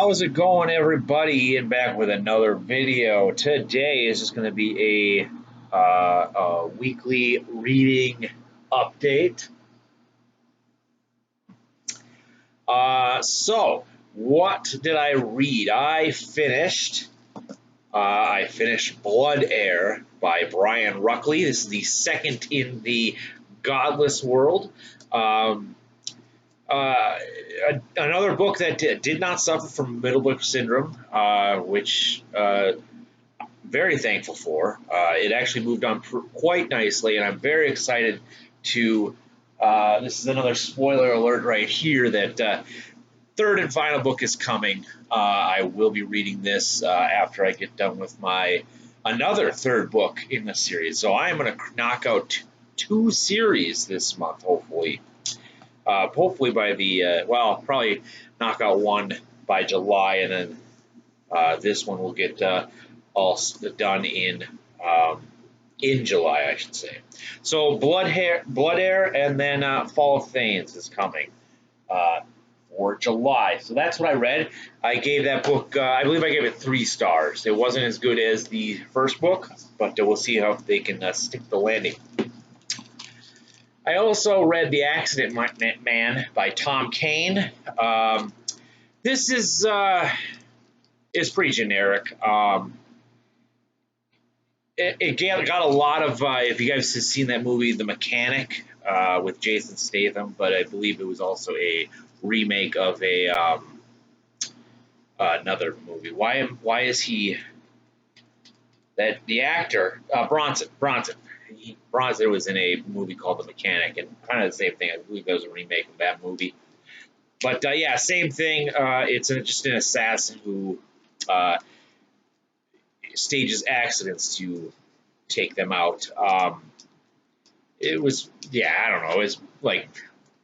How's it going, everybody? Ian back with another video. Today is just going to be a weekly reading update. So, what did I read? I finished Blood Air by Brian Ruckley. This is the second in the Godless world. Another book that did not suffer from Middlebrooke syndrome, which very thankful for. It actually moved on quite nicely, and I'm very excited to. This is another spoiler alert right here that third and final book is coming. I will be reading this after I get done with my another third book in the series. So I am going to knock out two series this month, hopefully. Hopefully by the probably knock out one by July, and then this one will get all done in July, I should say. So Blood Air, and then Fall of Thanes is coming for July. So that's what I read. I gave that book, I believe I gave it 3 stars. It wasn't as good as the first book, but we'll see how they can stick the landing. I also read The Accident Man by Tom Kane. This is pretty generic. It got a lot of, if you guys have seen that movie, The Mechanic, with Jason Statham, but I believe it was also a remake of another movie. Why is he that the actor Bronson? Bronson was in a movie called The Mechanic, and kind of the same thing. I believe it was a remake of that movie. But yeah, same thing. It's just an assassin who stages accidents to take them out. It was, yeah, I don't know. It's like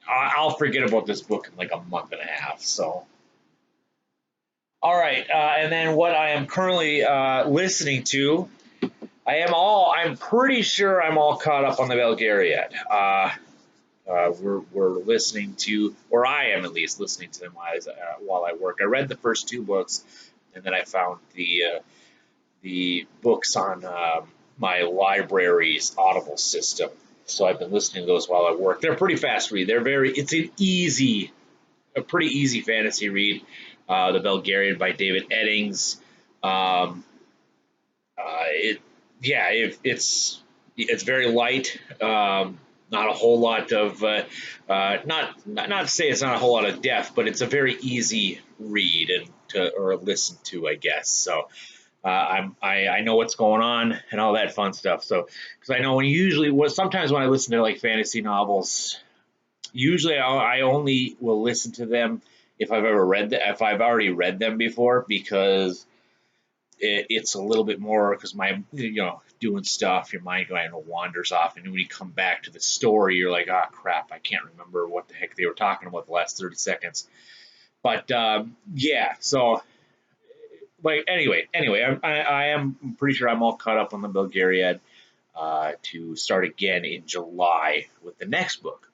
I'll forget about this book in like a month and a half. So, all right, and then what I am currently listening to. I'm pretty sure I'm all caught up on the Belgariad. We're listening to, or I am at least listening to them while I work. I read the first 2 books, and then I found the books on my library's Audible system. So I've been listening to those while I work. They're pretty fast read. It's a pretty easy fantasy read. The Belgariad by David Eddings. It's very light. Not a whole lot of not to say it's not a whole lot of depth, but it's a very easy read or listen to, I guess. So I know what's going on and all that fun stuff. So because I know sometimes when I listen to like fantasy novels, usually I only will listen to them if I've already read them before, because it's a little bit more, because doing stuff, your mind kind of wanders off, and when you come back to the story, you're like, ah, crap, I can't remember what the heck they were talking about the last 30 seconds. But yeah, so like anyway, I am pretty sure I'm all caught up on the Belgariad to start again in July with the next book.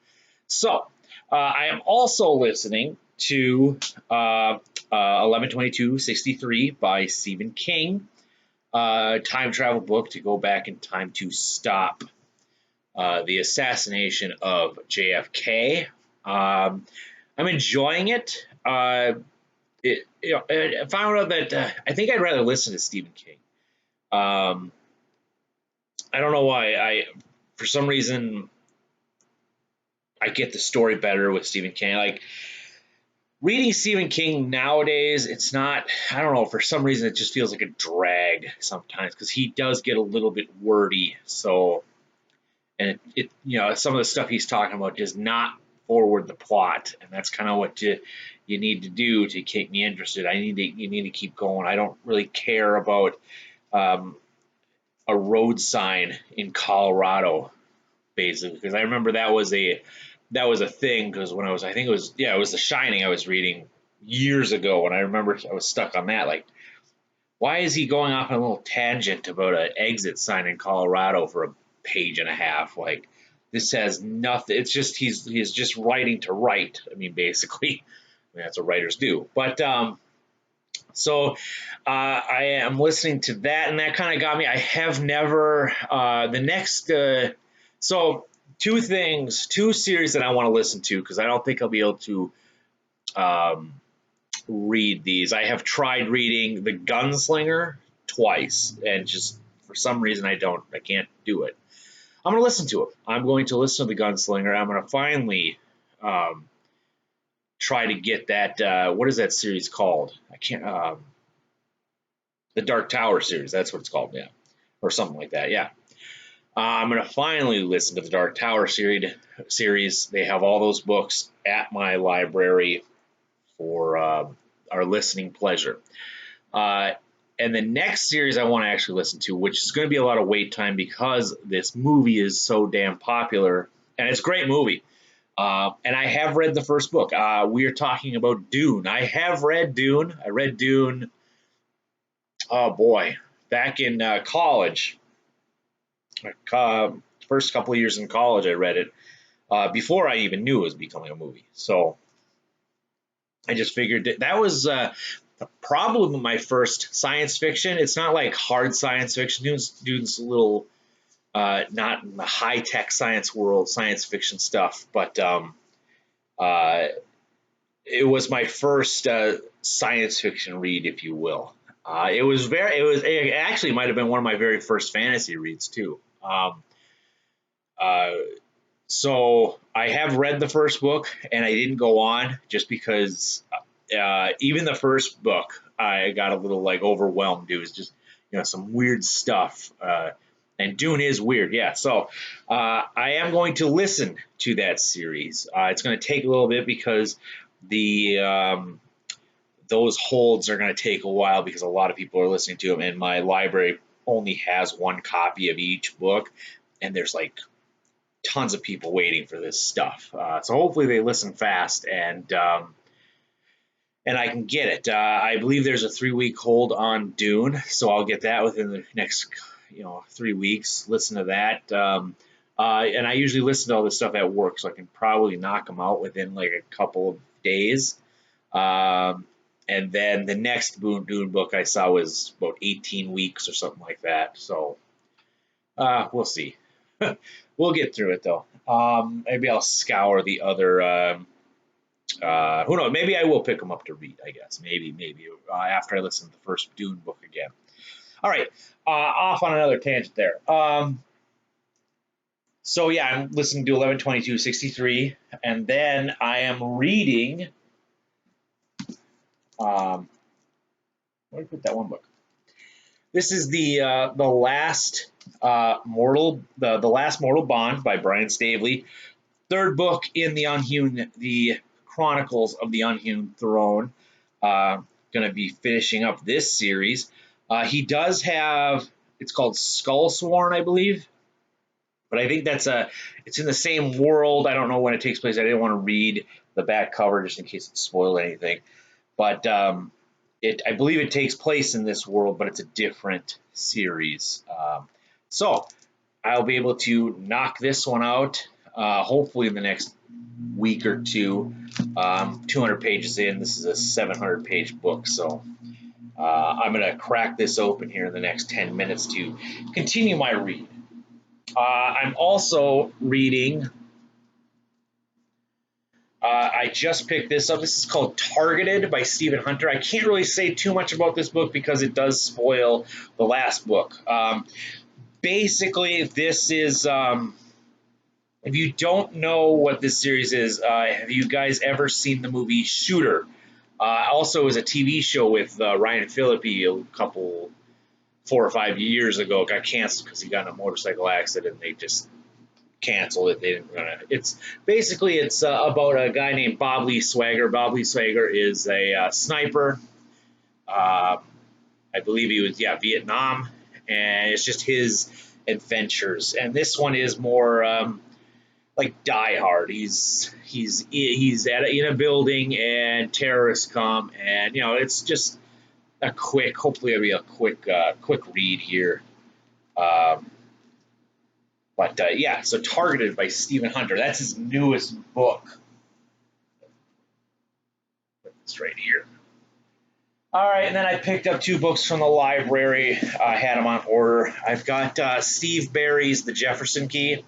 So I am also listening to 11/22/63 by Stephen King, time travel book to go back in time to stop the assassination of JFK. I'm enjoying it. I found out that I think I'd rather listen to Stephen King. I don't know why. For some reason, I get the story better with Stephen King. Like, reading Stephen King nowadays, it's not, I don't know, for some reason it just feels like a drag sometimes, because he does get a little bit wordy. So, and it some of the stuff he's talking about does not forward the plot, and that's kind of what you need to do to keep me interested. You need to keep going. I don't really care about a road sign in Colorado, basically, because I remember that was a thing, because when I think it was The Shining I was reading years ago, and I remember I was stuck on that. Like, why is he going off on a little tangent about an exit sign in Colorado for a page and a half? Like, this has nothing. It's just he's just writing to write. I mean, basically, that's what writers do. But So I am listening to that, and that kind of got me. I have never the next. So two things, two series that I want to listen to because I don't think I'll be able to um, read these. I have tried reading The Gunslinger twice, and just for some reason I can't do it. I'm going to listen to it. I'm going to listen to The Gunslinger. I'm going to finally um, try to get that. What is that series called? I can't. The Dark Tower series. That's what it's called. Yeah, or something like that. Yeah. I'm going to finally listen to the Dark Tower series. They have all those books at my library for our listening pleasure. Uh, and the next series I want to actually listen to, which is going to be a lot of wait time because this movie is so damn popular, and it's a great movie. And I have read the first book. We are talking about Dune. I have read Dune. I read Dune, oh boy, back in college. First couple of years in college, I read it before I even knew it was becoming a movie. So I just figured that was probably my first science fiction. It's not like hard science fiction. Dude's a little not in the high tech science world, science fiction stuff, but uh, it was my first science fiction read, if you will. It actually might have been one of my very first fantasy reads too. Uh, so I have read the first book, and I didn't go on just because even the first book I got a little like overwhelmed. It was just some weird stuff, and Dune is weird, yeah. So I am going to listen to that series. It's going to take a little bit because the those holds are going to take a while because a lot of people are listening to them, and my library only has one copy of each book, and there's like tons of people waiting for this stuff. So hopefully they listen fast and I can get it. I believe there's a 3-week hold on Dune, so I'll get that within the next 3 weeks. Listen to that. And I usually listen to all this stuff at work, so I can probably knock them out within like a couple of days. And then the next Dune book I saw was about 18 weeks or something like that. So we'll see. We'll get through it though. Maybe I'll scour the other. Who knows? Maybe I will pick them up to read. I guess maybe after I listen to the first Dune book again. All right, off on another tangent there. So yeah, I'm listening to 11/22/63, and then I am reading. Where did I put that one book? This is the last the last mortal bond by Brian Staveley, third book in the Chronicles of the Unhewn Throne. Going to be finishing up this series. He does have, it's called Skullsworn, I believe, but I think it's in the same world. I don't know when it takes place. I didn't want to read the back cover just in case it spoiled anything, but I believe it takes place in this world, but it's a different series. So I'll be able to knock this one out, hopefully in the next week or two. 200 pages in. This is a 700-page book, so I'm going to crack this open here in the next 10 minutes to continue my read. I'm also reading. I just picked this up. This is called Targeted by Stephen Hunter. I can't really say too much about this book because it does spoil the last book. Basically, this is, if you don't know what this series is, have you guys ever seen the movie Shooter? Also, it was a TV show with Ryan Phillippe a couple, 4 or 5 years ago. Got canceled because he got in a motorcycle accident and they just canceled it. They didn't run it. It's basically about a guy named Bob Lee Swagger. Bob Lee Swagger is a sniper. I believe he was Vietnam, and it's just his adventures. And this one is more like Die Hard. He's in a building and terrorists come, and it's just a quick. Hopefully, it'll be a quick read here. But yeah, so Targeted by Stephen Hunter. That's his newest book. Put this right here. All right, and then I picked up 2 books from the library. I had them on order. I've got Steve Barry's The Jefferson Key.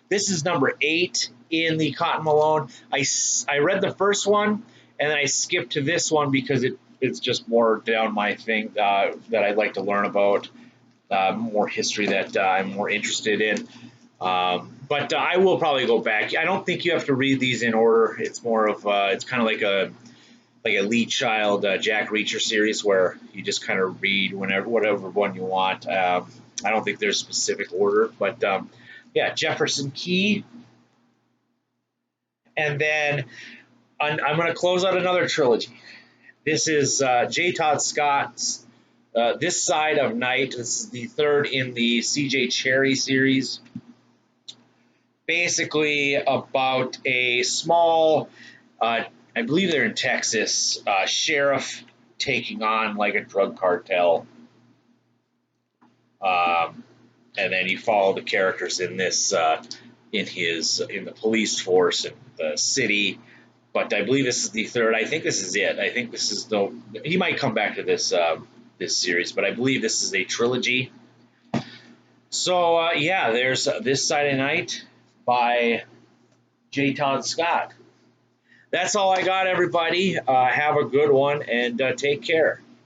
This is number 8 in the Cotton Malone. I read the first one, and then I skipped to this one because it's just more down my thing that I'd like to learn about, more history that I'm more interested in. But I will probably go back. I don't think you have to read these in order. It's more of it's kind of like a Lee Child Jack Reacher series where you just kind of read whatever one you want. I don't think there's specific order, but yeah, Jefferson Key, and then I'm going to close out another trilogy. This is J. Todd Scott's This Side of Night. This is the third in the C.J. Cherry series. Basically about a small, I believe they're in Texas, sheriff taking on like a drug cartel. And then you follow the characters in this, in the police force and the city. But I believe this is the third. I think this is it. I think this is he might come back to this series, but I believe this is a trilogy. So yeah, there's This Side of Night by J. Todd Scott. That's all I got, everybody. Have a good one and take care.